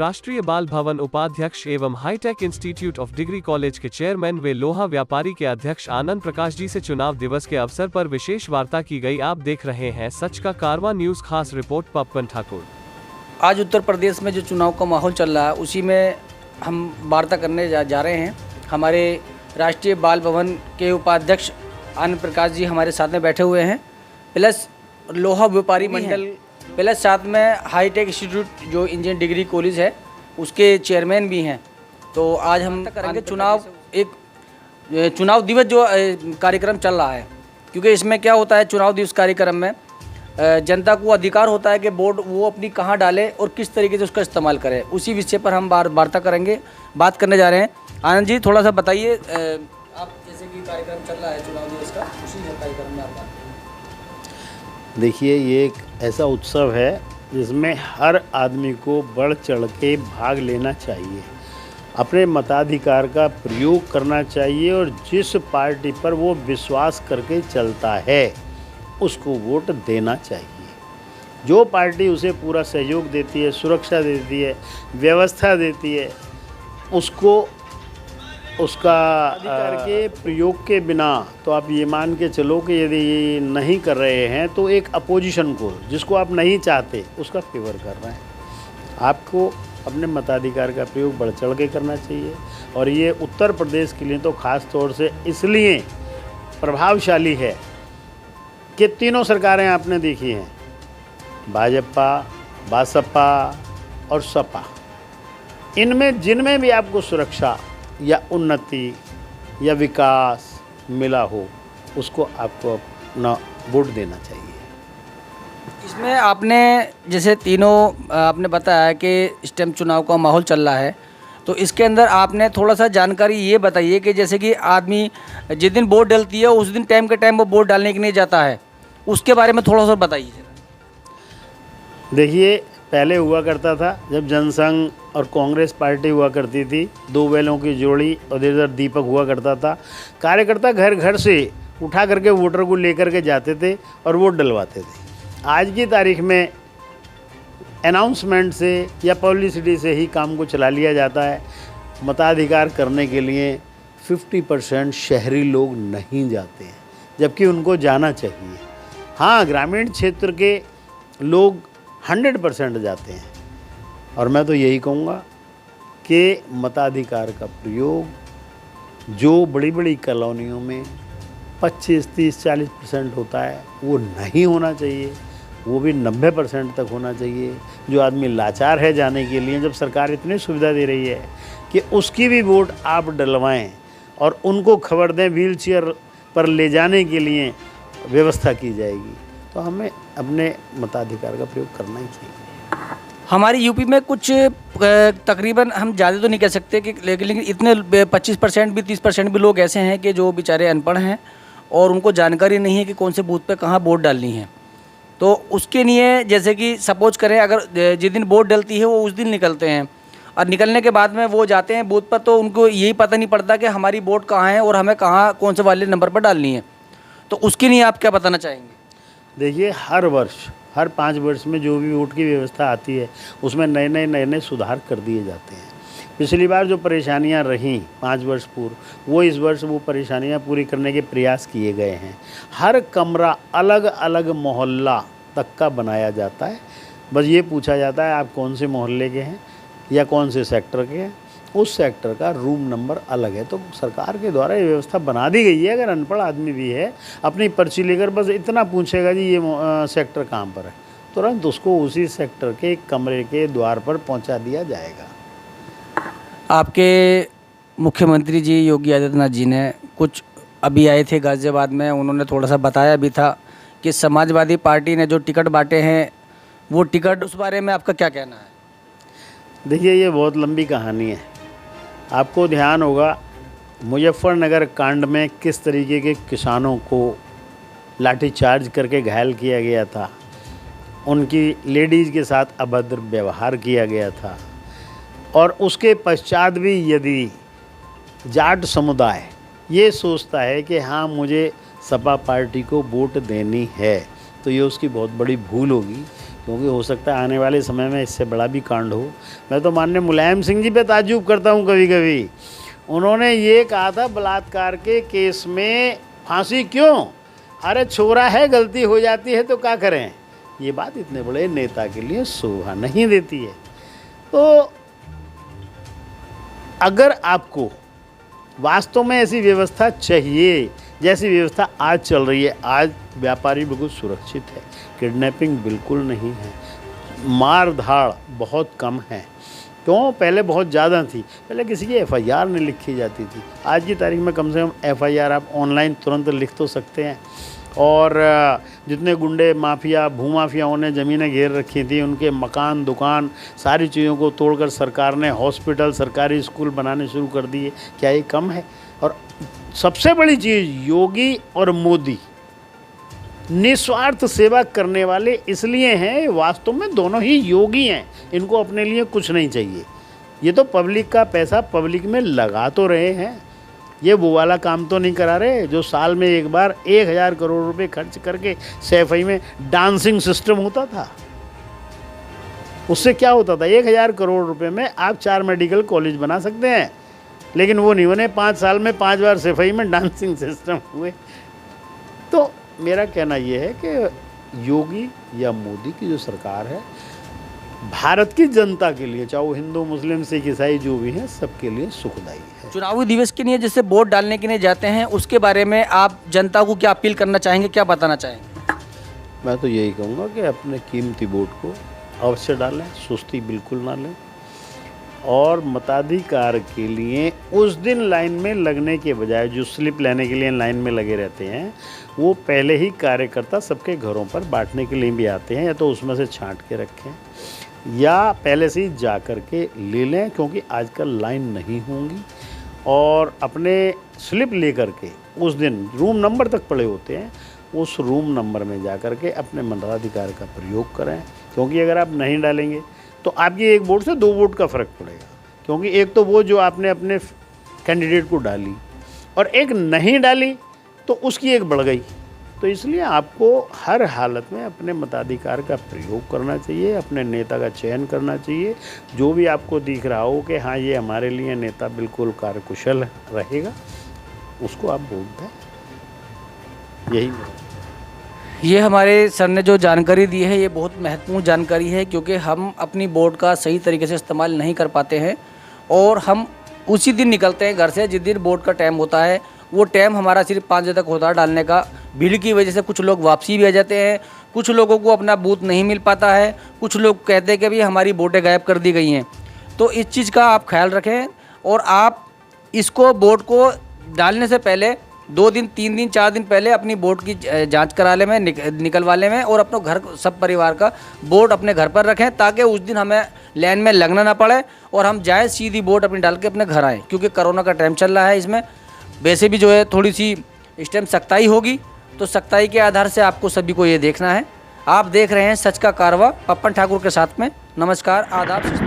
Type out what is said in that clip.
राष्ट्रीय बाल भवन उपाध्यक्ष एवं hitech institute of degree college के चेयरमैन व लोहा व्यापारी के अध्यक्ष आनंद प्रकाश जी से चुनाव दिवस के अवसर पर विशेष वार्ता की गई। आप देख रहे हैं सच का कारवां न्यूज, खास रिपोर्ट पप्पन ठाकुर। आज उत्तर प्रदेश में जो चुनाव का माहौल चल रहा है उसी में हम वार्ता करने जा रहे हैं। हमारे राष्ट्रीय बाल भवन के उपाध्यक्ष आनंद प्रकाश जी हमारे साथ में बैठे हुए हैं, प्लस लोहा व्यापारी मंडल, प्लस साथ में हाईटेक इंस्टीट्यूट जो इंजीनियरिंग डिग्री कॉलेज है उसके चेयरमैन भी हैं। तो आज हम करेंगे चुनाव दिवस जो कार्यक्रम चल रहा है, क्योंकि इसमें क्या होता है, चुनाव दिवस कार्यक्रम में जनता को अधिकार होता है कि वोट वो अपनी कहाँ डाले और किस तरीके से उसका इस्तेमाल करे। उसी विषय पर हम वार्ता करेंगे, बात करने जा रहे हैं। आनंद जी, थोड़ा सा बताइए, आप जैसे कि कार्यक्रम चल रहा है चुनाव दिवस का, उसी कार्यक्रम में आप बात करें। देखिए, ये एक ऐसा उत्सव है जिसमें हर आदमी को बढ़ चढ़ के भाग लेना चाहिए, अपने मताधिकार का प्रयोग करना चाहिए और जिस पार्टी पर वो विश्वास करके चलता है उसको वोट देना चाहिए। जो पार्टी उसे पूरा सहयोग देती है, सुरक्षा देती है, व्यवस्था देती है, उसको उसका अधिकार के प्रयोग के बिना, तो आप ये मान के चलो कि यदि ये नहीं कर रहे हैं तो एक अपोजिशन को, जिसको आप नहीं चाहते, उसका फेवर कर रहे हैं। आपको अपने मताधिकार का प्रयोग बढ़ चढ़ के करना चाहिए और ये उत्तर प्रदेश के लिए तो ख़ास तौर से इसलिए प्रभावशाली है कि तीनों सरकारें आपने देखी हैं, भाजपा, बसपा और सपा। इनमें जिनमें भी आपको सुरक्षा या उन्नति या विकास मिला हो, उसको आपको अपना वोट देना चाहिए। इसमें आपने जैसे तीनों आपने बताया कि इस टाइम चुनाव का माहौल चल रहा है, तो इसके अंदर आपने थोड़ा सा जानकारी ये बताइए कि जैसे कि आदमी जिस दिन वोट डालती है उस दिन टाइम के टाइम वो वोट डालने के लिए जाता है, उसके बारे में थोड़ा सा बताइए। देखिए, पहले हुआ करता था जब जनसंघ और कांग्रेस पार्टी हुआ करती थी, दो बैलों की जोड़ी और इधर दीपक हुआ करता था। कार्यकर्ता घर घर से उठा करके वोटर को लेकर के जाते थे और वोट डलवाते थे। आज की तारीख में अनाउंसमेंट से या पब्लिसिटी से ही काम को चला लिया जाता है। मताधिकार करने के लिए 50% शहरी लोग नहीं जाते हैं, जबकि उनको जाना चाहिए। हाँ, ग्रामीण क्षेत्र के लोग 100% जाते हैं और मैं तो यही कहूँगा कि मताधिकार का प्रयोग जो बड़ी बड़ी कॉलोनियों में 25, 30, 40% होता है वो नहीं होना चाहिए, वो भी 90% तक होना चाहिए। जो आदमी लाचार है जाने के लिए, जब सरकार इतनी सुविधा दे रही है कि उसकी भी वोट आप डलवाएं और उनको खबर दें, व्हील चेयर पर ले जाने के लिए व्यवस्था की जाएगी, तो हमें अपने मताधिकार का प्रयोग करना ही चाहिए। हमारी यूपी में कुछ तकरीबन, हम ज़्यादा तो नहीं कह सकते कि, लेकिन इतने 25% भी 30% भी लोग ऐसे हैं कि जो बेचारे अनपढ़ हैं और उनको जानकारी नहीं है कि कौन से बूथ पे कहाँ वोट डालनी है। तो उसके लिए जैसे कि सपोज करें, अगर जिस दिन वोट डलती है वो उस दिन निकलते हैं और निकलने के बाद में वो जाते हैं बूथ पर, तो उनको यही पता नहीं पड़ता कि हमारी वोट कहाँ है और हमें कहाँ कौन से वाले नंबर पर डालनी है। तो उसके लिए आप क्या बताना चाहेंगे? देखिए, हर 5 वर्ष में जो भी वोट की व्यवस्था आती है उसमें नए नए सुधार कर दिए जाते हैं। पिछली बार जो परेशानियां रहीं 5 वर्ष पूर्व, वो इस वर्ष वो परेशानियां पूरी करने के प्रयास किए गए हैं। हर कमरा अलग अलग मोहल्ला तक का बनाया जाता है। बस ये पूछा जाता है आप कौन से मोहल्ले के हैं या कौन से सेक्टर के हैं, उस सेक्टर का रूम नंबर अलग है। तो सरकार के द्वारा ये व्यवस्था बना दी गई है। अगर अनपढ़ आदमी भी है, अपनी पर्ची लेकर बस इतना पूछेगा जी ये सेक्टर कहाँ पर है, तुरंत उसको उसी सेक्टर के कमरे के द्वार पर पहुंचा दिया जाएगा। आपके मुख्यमंत्री जी योगी आदित्यनाथ जी ने कुछ अभी आए थे गाज़ियाबाद में, उन्होंने थोड़ा सा बताया भी था कि समाजवादी पार्टी ने जो टिकट बांटे हैं वो टिकट, उस बारे में आपका क्या कहना है? देखिए, ये बहुत लंबी कहानी है। आपको ध्यान होगा मुजफ्फरनगर कांड में किस तरीके के किसानों को लाठीचार्ज करके घायल किया गया था, उनकी लेडीज़ के साथ अभद्र व्यवहार किया गया था। और उसके पश्चात भी यदि जाट समुदाय ये सोचता है कि हाँ मुझे सपा पार्टी को वोट देनी है, तो ये उसकी बहुत बड़ी भूल होगी, क्योंकि हो सकता है आने वाले समय में इससे बड़ा भी कांड हो। मैं तो माननीय मुलायम सिंह जी पे ताज्जुब करता हूँ कभी कभी। उन्होंने ये कहा था बलात्कार के केस में फांसी क्यों, अरे छोरा है, गलती हो जाती है तो क्या करें। ये बात इतने बड़े नेता के लिए शोभा नहीं देती है। तो अगर आपको वास्तव में ऐसी व्यवस्था चाहिए जैसी व्यवस्था आज चल रही है, आज व्यापारी बिल्कुल सुरक्षित है, किडनैपिंग बिल्कुल नहीं है, मार धाड़ बहुत कम है। क्यों, पहले बहुत ज़्यादा थी, पहले किसी की एफआईआर नहीं लिखी जाती थी। आज की तारीख में कम से कम एफआईआर आप ऑनलाइन तुरंत लिख तो सकते हैं। और जितने गुंडे माफिया भूमाफियाओं ने ज़मीनें घेर रखी थी, उनके मकान दुकान सारी चीज़ों को तोड़कर सरकार ने हॉस्पिटल सरकारी स्कूल बनाने शुरू कर दिए। क्या ये कम है? और सबसे बड़ी चीज़, योगी और मोदी निस्वार्थ सेवा करने वाले इसलिए हैं, वास्तव में दोनों ही योगी हैं, इनको अपने लिए कुछ नहीं चाहिए। ये तो पब्लिक का पैसा पब्लिक में लगा तो रहे हैं, ये वो वाला काम तो नहीं करा रहे जो साल में एक बार 1000 करोड़ रुपए खर्च करके सैफई में डांसिंग सिस्टम होता था। उससे क्या होता था, 1000 करोड़ रुपए में आप 4 मेडिकल कॉलेज बना सकते हैं, लेकिन वो नहीं बने। 5 साल में 5 बार सैफई में डांसिंग सिस्टम हुए। तो मेरा कहना ये है कि योगी या मोदी की जो सरकार है, भारत की जनता के लिए, चाहे वो हिंदू मुस्लिम सिख ईसाई जो भी हैं, सबके लिए सुखदायी है। चुनावी दिवस के लिए जैसे वोट डालने के लिए जाते हैं, उसके बारे में आप जनता को क्या अपील करना चाहेंगे, क्या बताना चाहेंगे? मैं तो यही कहूँगा कि अपने कीमती वोट को अवश्य डालें, सुस्ती बिल्कुल ना लें, और मताधिकार के लिए उस दिन लाइन में लगने के बजाय जो स्लिप लेने के लिए लाइन में लगे रहते हैं, वो पहले ही कार्यकर्ता सबके घरों पर बांटने के लिए भी आते हैं, या तो उसमें से छांट के रखें या पहले से ही जा कर के ले लें, क्योंकि आजकल लाइन नहीं होंगी। और अपने स्लिप ले कर के उस दिन रूम नंबर तक पड़े होते हैं, उस रूम नंबर में जा कर के अपने मताधिकार का प्रयोग करें। क्योंकि अगर आप नहीं डालेंगे तो आपकी एक वोट से 2 वोट का फ़र्क पड़ेगा, क्योंकि एक तो वो जो आपने अपने कैंडिडेट को डाली और एक नहीं डाली तो उसकी एक बढ़ गई। तो इसलिए आपको हर हालत में अपने मताधिकार का प्रयोग करना चाहिए, अपने नेता का चयन करना चाहिए। जो भी आपको दिख रहा हो कि हाँ ये हमारे लिए नेता बिल्कुल कार्यकुशल रहेगा, उसको आप वोट दें। यही ये हमारे सर ने जो जानकारी दी है, ये बहुत महत्वपूर्ण जानकारी है, क्योंकि हम अपनी वोट का सही तरीके से इस्तेमाल नहीं कर पाते हैं और हम उसी दिन निकलते हैं घर से जिस दिन वोट का टाइम होता है। वो टाइम हमारा सिर्फ 5 बजे तक होता है डालने का। भीड़ की वजह से कुछ लोग वापसी भी आ जाते हैं, कुछ लोगों को अपना बूथ नहीं मिल पाता है, कुछ लोग कहते हैं कि भाई हमारी वोटें गायब कर दी गई हैं। तो इस चीज़ का आप ख्याल रखें और आप इसको वोट को डालने से पहले 2 दिन 3 दिन 4 दिन पहले अपनी वोट की जांच करा ले में निकलवा ले में, और अपने घर सब परिवार का वोट अपने घर पर रखें, ताकि उस दिन हमें लाइन में लगना ना पड़े और हम जाए सीधी वोट अपनी डाल के अपने घर आएँ। क्योंकि कोरोना का टाइम चल रहा है, इसमें वैसे भी जो है थोड़ी सी इस टाइम सख्ताई होगी, तो सख्ताई के आधार से आपको सभी को ये देखना है। आप देख रहे हैं सच का कारवा पप्पन ठाकुर के साथ में। नमस्कार, आदाब।